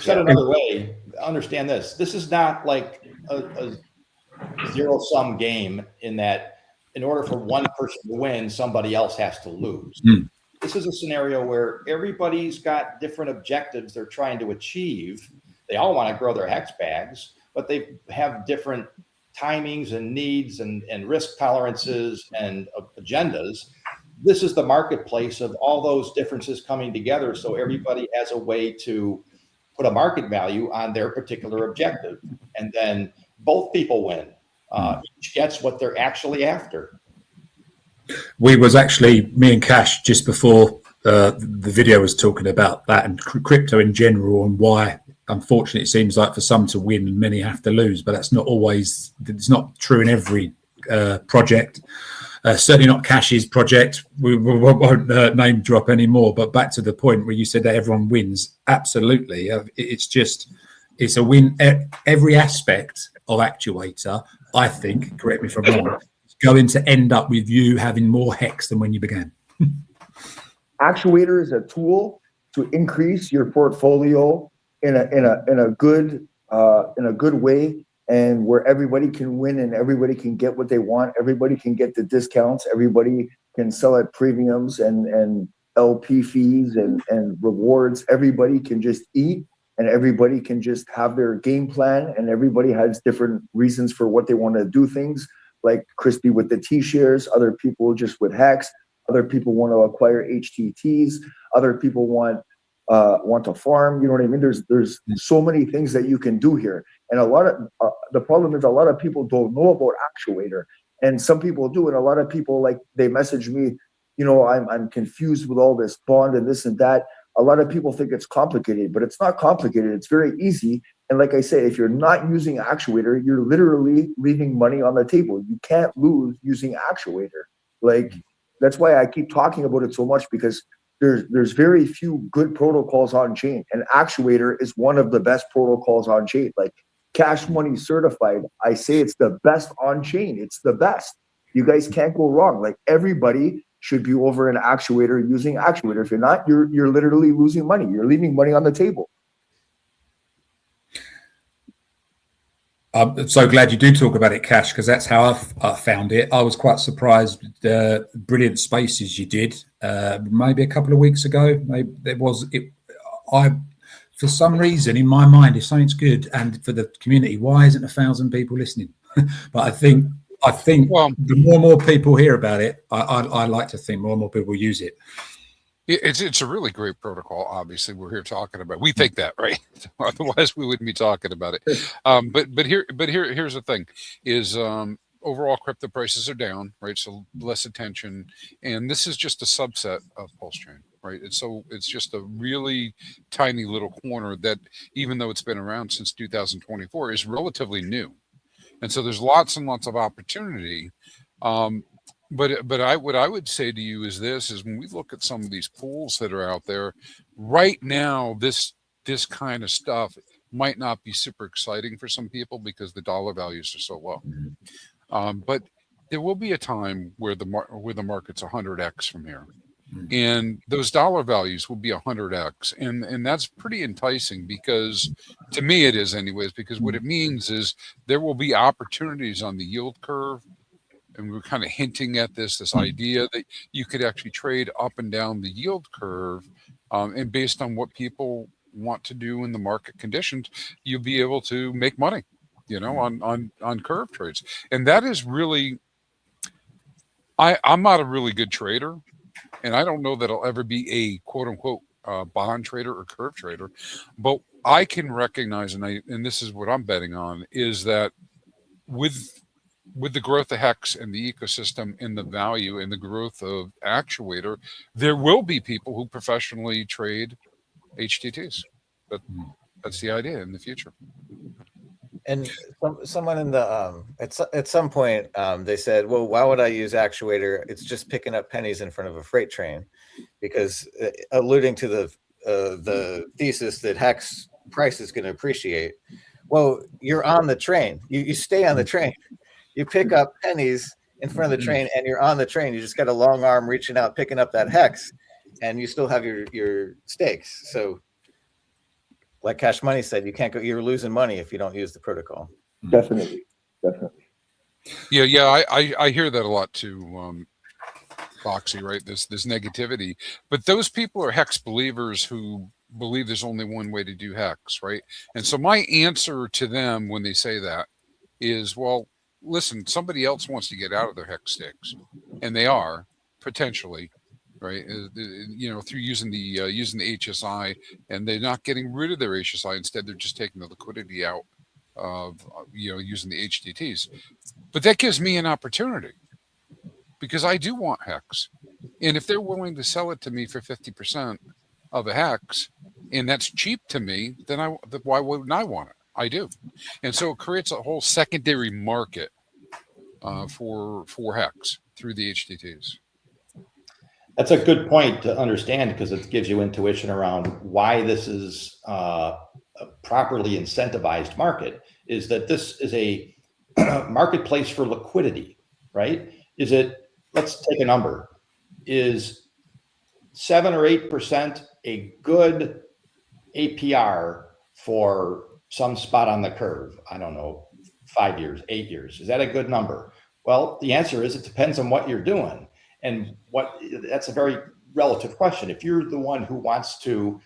said another way, understand this. This is not like a zero-sum game in that in order for one person to win, somebody else has to lose. This is a scenario where everybody's got different objectives they're trying to achieve. They all want to grow their hex bags, but they have different timings and needs and risk tolerances and agendas. This is the marketplace of all those differences coming together. So everybody has a way to put a market value on their particular objective. And then both people win. Each gets what they're actually after. We was actually, me and Cash, just before the video was talking about that and crypto in general, and why, unfortunately, it seems like for some to win and many have to lose, but that's not always, it's not true in every project. Certainly not Cash's project. We won't name drop anymore, but back to the point where you said that everyone wins. Absolutely. It's a win. Every aspect of Actuator, I think, correct me if I'm wrong, is going to end up with you having more hex than when you began. Actuator is a tool to increase your portfolio in a good way, and where everybody can win and everybody can get what they want. Everybody can get the discounts. Everybody can sell at premiums and LP fees and rewards. Everybody can just eat, and everybody can just have their game plan, and everybody has different reasons for what they want to do things, like Crispy with the T-shares, other people just with hex, other people want to acquire HTTs, other people want to farm. You know what I mean? There's so many things that you can do here. And a lot of the problem is a lot of people don't know about Actuator, and some people do. And a lot of people, like, they message me, I'm confused with all this bond and this and that. A lot of people think it's complicated, but it's not complicated. It's very easy. And like I say, if you're not using Actuator, you're literally leaving money on the table. You can't lose using Actuator. Like, that's why I keep talking about it so much, because there's very few good protocols on chain, and Actuator is one of the best protocols on chain. Like Cash Money Certified, I say it's the best on chain. It's the best. You guys can't go wrong. Like, everybody should be over an Actuator using Actuator. If you're not, you're literally losing money. You're leaving money on the table. I'm so glad you do talk about it, Cash, because that's how I found it. I was quite surprised with the brilliant spaces you did maybe a couple of weeks ago. Maybe there was it. For some reason, in my mind, if something's good and for the community, why isn't 1,000 people listening? But I think the more and more people hear about it, I like to think more and more people use it. It's a really great protocol. Obviously, we're here talking about. We think that, right? Otherwise, we wouldn't be talking about it. Here's the thing: is overall crypto prices are down, right? So less attention, and this is just a subset of Pulse Chain, right? It's just a really tiny little corner that, even though it's been around since 2024, is relatively new, and so there's lots and lots of opportunity. Um, but what I would say to you is this: is when we look at some of these pools that are out there right now, this kind of stuff might not be super exciting for some people because the dollar values are so low. But there will be a time where the market's 100x from here, and those dollar values will be 100x, and that's pretty enticing, because to me it is anyways, because what it means is there will be opportunities on the yield curve. And we're kind of hinting at this idea that you could actually trade up and down the yield curve, and based on what people want to do in the market conditions, you'll be able to make money, on curve trades. And that is really, I'm not a really good trader, and I don't know that I'll ever be a quote unquote bond trader or curve trader, but I can recognize, and this is what I'm betting on, is that with the growth of Hex and the ecosystem and the value and the growth of Actuator, there will be people who professionally trade HTTs. That's the idea in the future. And someone in the at some point they said, well, why would I use Actuator? It's just picking up pennies in front of a freight train, because alluding to the thesis that Hex price is going to appreciate. Well, you're on the train. You stay on the train. You pick up pennies in front of the train, and you're on the train. You just got a long arm reaching out, picking up that Hex, and you still have your stakes. So, like Cash Money said, you can't go. You're losing money if you don't use the protocol. Definitely. Yeah. I hear that a lot too, Boxy. Right? This negativity, but those people are Hex believers who believe there's only one way to do Hex, right? And so my answer to them when they say that is, well, listen, somebody else wants to get out of their Hex stakes, and they are potentially, right? Through using the HSI, and they're not getting rid of their HSI. Instead, they're just taking the liquidity out of using the HTTs. But that gives me an opportunity, because I do want Hex, and if they're willing to sell it to me for 50% of a Hex, and that's cheap to me, then why wouldn't I want it? I do. And so it creates a whole secondary market for Hex through the HTTs. That's a good point to understand, because it gives you intuition around why this is a properly incentivized market, is that this is a marketplace for liquidity, right? Let's take a number. Is 7 or 8% a good APR for some spot on the curve? I don't know, 5 years, 8 years. Is that a good number? Well, the answer is it depends on what you're doing. And that's a very relative question. If you're the one who wants to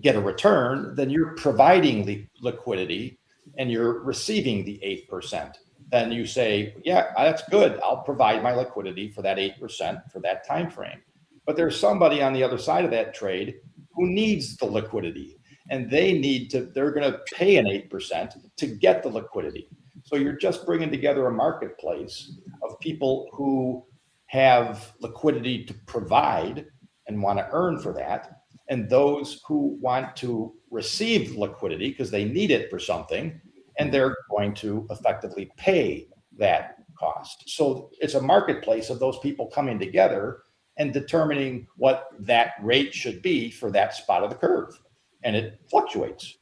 get a return, then you're providing the liquidity and you're receiving the 8%. Then you say, yeah, that's good. I'll provide my liquidity for that 8% for that time frame. But there's somebody on the other side of that trade who needs the liquidity, and they're going to pay an 8% to get the liquidity. So you're just bringing together a marketplace of people who have liquidity to provide and want to earn for that, and those who want to receive liquidity because they need it for something, and they're going to effectively pay that cost. So it's a marketplace of those people coming together and determining what that rate should be for that spot of the curve. And it fluctuates.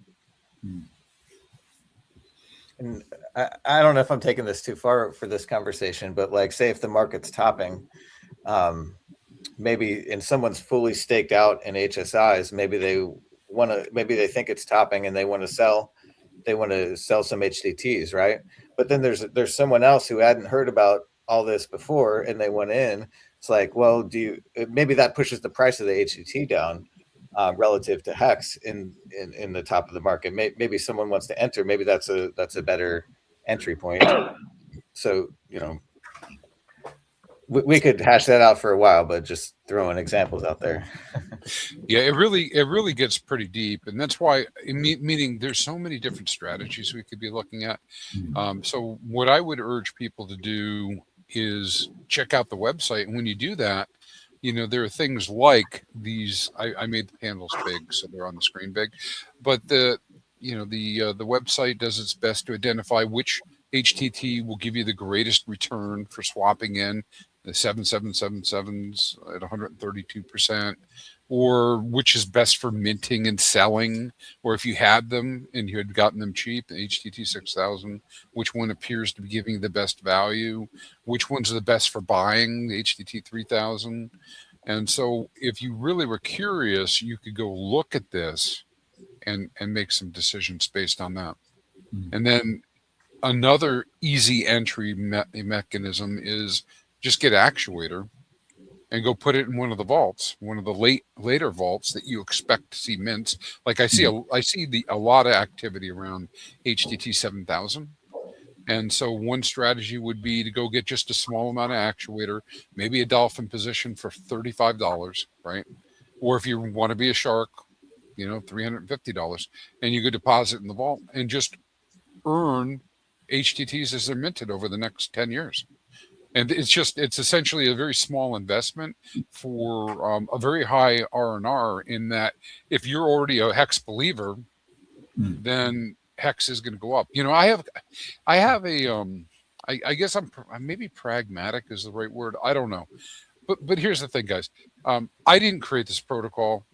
And I don't know if I'm taking this too far for this conversation, but like, say if the market's topping, maybe, and someone's fully staked out in HSIs, maybe they think it's topping and they want to sell some HTTs, right? But then there's someone else who hadn't heard about all this before and they went in. It's like, well, maybe that pushes the price of the HTT down relative to Hex in the top of the market. Maybe someone wants to enter. Maybe that's a better entry point. So, we could hash that out for a while, but just throwing examples out there. Yeah, it really gets pretty deep, and that's why meaning there's so many different strategies we could be looking at. So what I would urge people to do is check out the website, and when you do that, there are things like these. I made the panels big, so they're on the screen big, but the website does its best to identify which HTT will give you the greatest return for swapping in the 7777s at 132%, or which is best for minting and selling, or if you had them and you had gotten them cheap, the HTT 6000, which one appears to be giving you the best value, which one's the best for buying, the HTT 3000. And so if you really were curious, you could go look at this and make some decisions based on that. And then another easy entry mechanism is just get Actuator and go put it in one of the vaults, one of the later vaults that you expect to see mints. Like I see a lot of activity around HTT 7000. And so one strategy would be to go get just a small amount of Actuator, maybe a dolphin position for $35, right? Or if you want to be a shark, $350, and you could deposit in the vault and just earn HTTs as they're minted over the next 10 years. And it's essentially a very small investment for a very high R&R, in that if you're already a hex believer, then hex is going to go up. I have a I guess I'm maybe pragmatic is the right word. I don't know. But here's the thing, guys. I didn't create this protocol,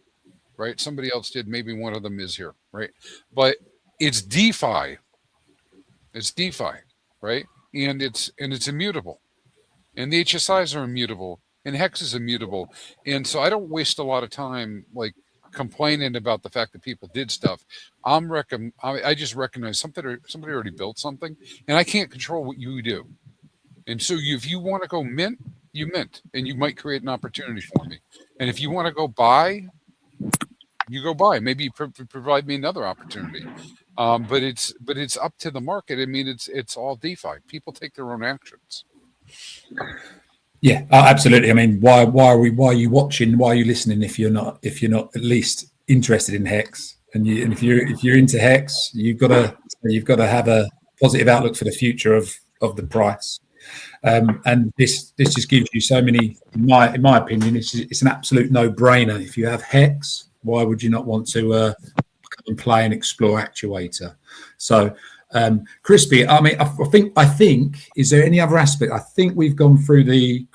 right? Somebody else did. Maybe one of them is here, right? But it's DeFi. It's DeFi, right? And it's immutable. And the HSIs are immutable, and hex is immutable. And so I don't waste a lot of time like complaining about the fact that people did stuff. I just recognize somebody already built something, and I can't control what you do. And so if you want to go mint, you mint, and you might create an opportunity for me. And if you want to go buy, you go buy. Maybe you provide me another opportunity. But it's up to the market. I mean, it's all DeFi. People take their own actions. Yeah, absolutely. I mean, why are you watching? Why are you listening if you're not at least interested in hex? And if you're into hex, you've got to have a positive outlook for the future of the price. And this just gives you so many. In my opinion, it's an absolute no-brainer. If you have hex, why would you not want to come and play and explore Actuator? So. Crispy, I mean, I think, is there any other aspect? I think we've gone through the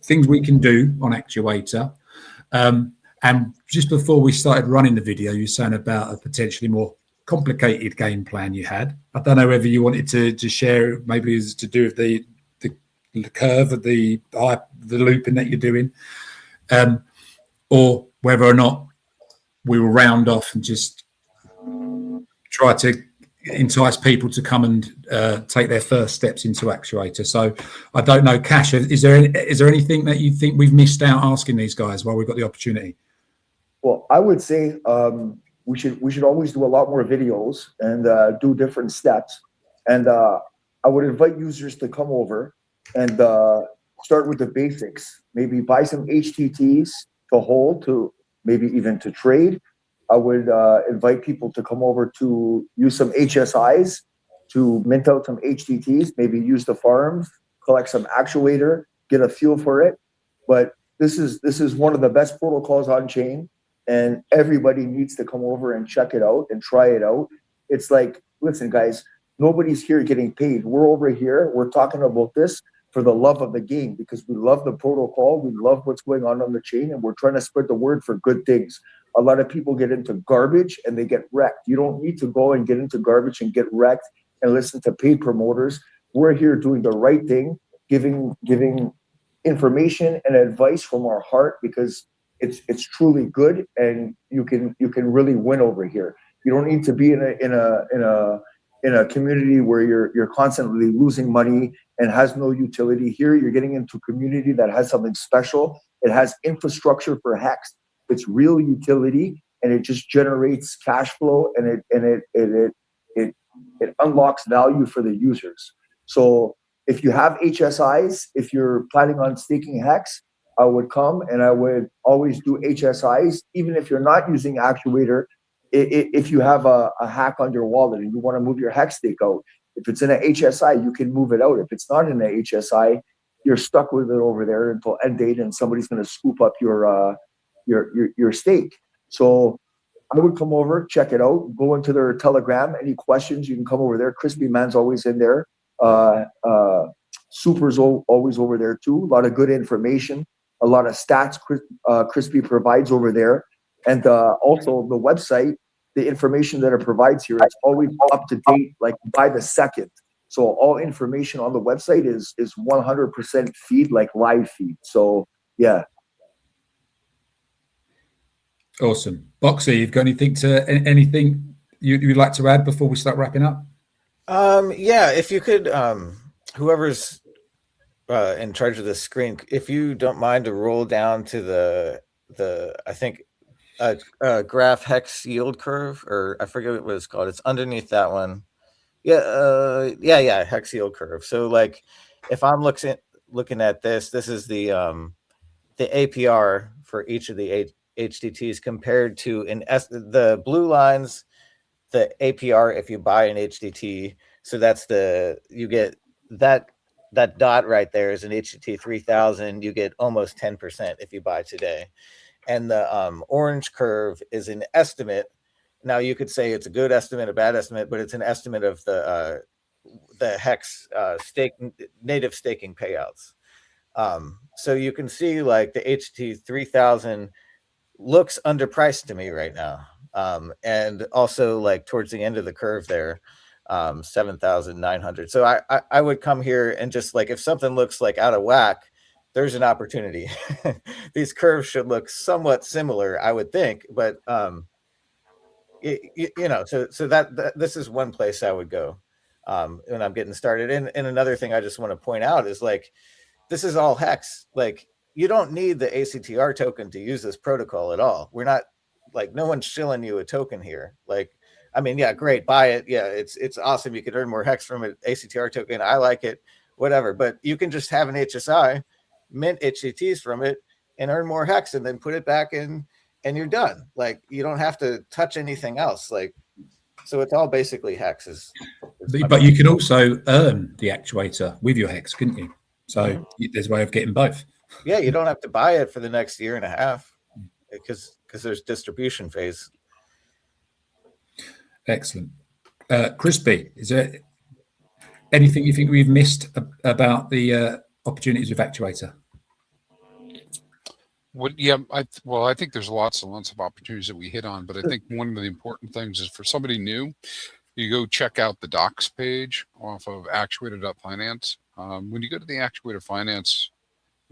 things we can do on Actuator. And just before we started running the video, you were saying about a potentially more complicated game plan you had. I don't know whether you wanted to share, maybe it's to do with the curve of the looping that you're doing, or whether or not we will round off and just try to entice people to come and take their first steps into Actuator. So I don't know, Cash, is there anything that you think we've missed out asking these guys while we've got the opportunity? Well, I would say we should always do a lot more videos and do different steps. And I would invite users to come over and start with the basics. Maybe buy some HTTs to hold, to maybe even to trade. I would invite people to come over to use some HSIs to mint out some HTTs, maybe use the farms, collect some Actuator, get a feel for it. But this is one of the best protocols on chain, and everybody needs to come over and check it out and try it out. It's like, listen, guys, nobody's here getting paid. We're over here. We're talking about this for the love of the game, because we love the protocol. We love what's going on the chain, and we're trying to spread the word for good things. A lot of people get into garbage and they get wrecked. You don't need to go and get into garbage and get wrecked and listen to paid promoters. We're here doing the right thing, giving information and advice from our heart, because it's truly good, and you can really win over here. You don't need to be in a community where you're constantly losing money and has no utility. Here you're getting into a community that has something special. It has infrastructure for hex. It's real utility, and it just generates cash flow, and it unlocks value for the users. So if you have HSIs, if you're planning on staking hex, I would come and I would always do HSIs, even if you're not using Actuator. If you have a hack on your wallet and you want to move your hex stake out, if it's in a HSI, you can move it out. If it's not in a HSI, you're stuck with it over there until end date, and somebody's going to scoop up your stake. So I would come over, check it out, go into their Telegram. Any questions, you can come over there. Chrispyman's always in there. Super's always over there too. A lot of good information, a lot of stats Crispy provides over there. And also the website, the information that it provides here, it's always up to date, like by the second. So all information on the website is 100% feed, like live feed. So yeah. Awesome. Boxy, you've got anything you'd like to add before we start wrapping up? Yeah, if you could, whoever's in charge of the screen, if you don't mind to roll down to the I think graph hex yield curve, or I forget what it's called. It's underneath that one. Yeah, hex yield curve. So like, if I'm looking at this is the APR for each of the HTTs compared to the blue lines, the APR if you buy an HTT. So that's you get that dot right there is an HTT 3000. You get almost 10% if you buy today. And the orange curve is an estimate. Now you could say it's a good estimate, a bad estimate, but it's an estimate of the hex native staking payouts. So you can see like the HT 3000 looks underpriced to me right now. And also like towards the end of the curve there, 7,900. So I would come here and just like, if something looks like out of whack, there's an opportunity. These curves should look somewhat similar, I would think, but you know, so that this is one place I would go when I'm getting started. And another thing I just want to point out is like, this is all hex. Like, you don't need the ACTR token to use this protocol at all. We're not like, no one's shilling you a token here. Like, I mean, yeah, great, buy it. Yeah, it's awesome. You could earn more hex from an ACTR token. I like it, whatever. But you can just have an HSI, mint HTTs from it, and earn more hex, and then put it back in, and you're done. Like, you don't have to touch anything else. Like, so it's all basically hex. But you can also earn the actuator with your hex, couldn't you? So there's a way of getting both. Yeah, you don't have to buy it for the next year and a half because there's distribution phase. Excellent. Crispy, is there anything you think we've missed about the opportunities with Actuator? I think there's lots and lots of opportunities that we hit on, but I think one of the important things is for somebody new, you go check out the docs page off of actuator.finance. When you go to the Actuator Finance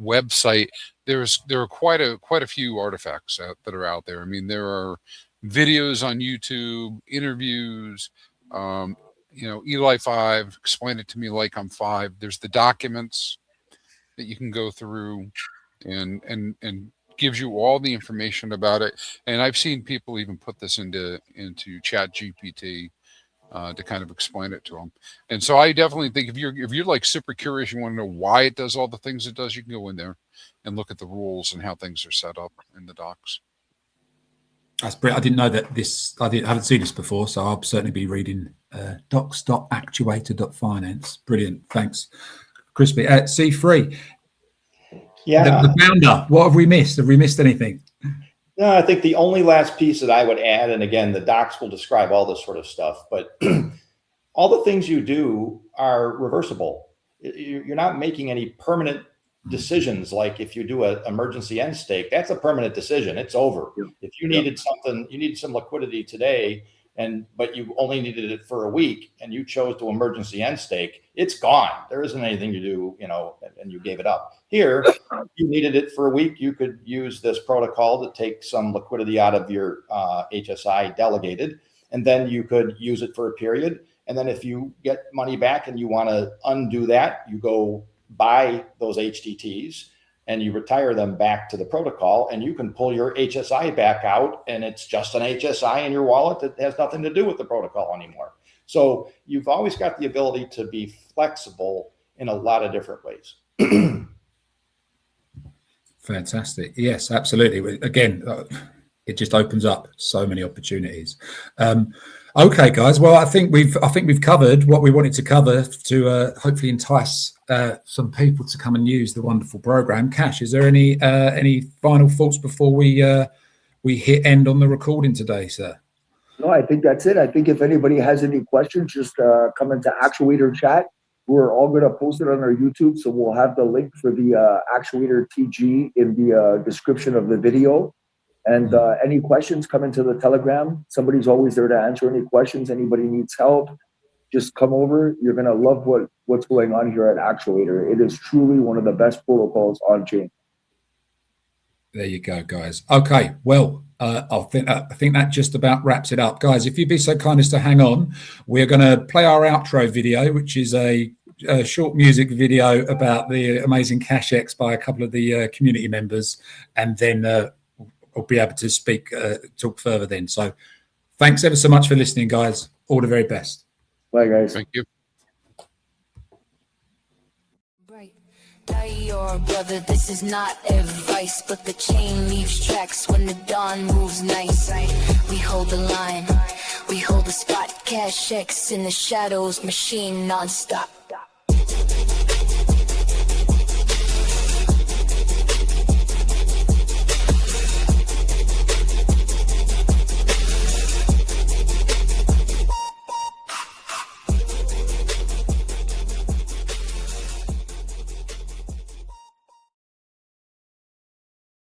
website, there are quite a few artifacts that are out there. I mean, there are videos on YouTube, interviews, Eli 5, explain it to me like I'm 5. There's the documents that you can go through and gives you all the information about it. And I've seen people even put this into Chat GPT to kind of explain it to them. And so I definitely think if you're like super curious, you want to know why it does all the things it does, you can go in there and look at the rules and how things are set up in the docs. That's brilliant. I didn't know that I haven't seen this before, so I'll certainly be reading docs.actuator.finance. Brilliant. Thanks, Crispy. C3. Yeah. The founder. What have we missed? Have we missed anything? No, I think the only last piece that I would add, and again, the docs will describe all this sort of stuff, but all the things you do are reversible. You're not making any permanent decisions. Like if you do an emergency end stake, that's a permanent decision. It's over. Yeah. If you needed something, you needed some liquidity today, but you only needed it for a week and you chose to emergency end stake, it's gone. There isn't anything to do, and you gave it up. Here, you needed it for a week. You could use this protocol to take some liquidity out of your HSI delegated, and then you could use it for a period. And then if you get money back and you want to undo that, you go buy those HTTs and you retire them back to the protocol, and you can pull your HSI back out, and it's just an HSI in your wallet that has nothing to do with the protocol anymore. So you've always got the ability to be flexible in a lot of different ways. Fantastic. Yes, absolutely. Again, it just opens up so many opportunities. Okay, guys. Well, I think we've covered what we wanted to cover to hopefully entice some people to come and use the wonderful program. Cash, is there any final thoughts before we hit end on the recording today, sir? No, I think that's it. I think if anybody has any questions, just come into Actuator chat. We're all going to post it on our YouTube, so we'll have the link for the Actuator TG in the description of the video. And any questions, come into the Telegram. Somebody's always there to answer any questions. Anybody needs help, just come over. You're going to love what's going on here at Actuator. It is truly one of the best protocols on chain. There you go, guys. Okay, well, I think that just about wraps it up. Guys, if you'd be so kind as to hang on, we're going to play our outro video, which is a short music video about the amazing CashX by a couple of the community members, and then we'll be able to talk further then. So thanks ever so much for listening, guys. All the very best. Bye, guys. Thank you. Your brother, this is not advice, but the chain leaves tracks when the dawn moves nice. We hold the line, we hold the spot. CashX in the shadows, machine non-stop.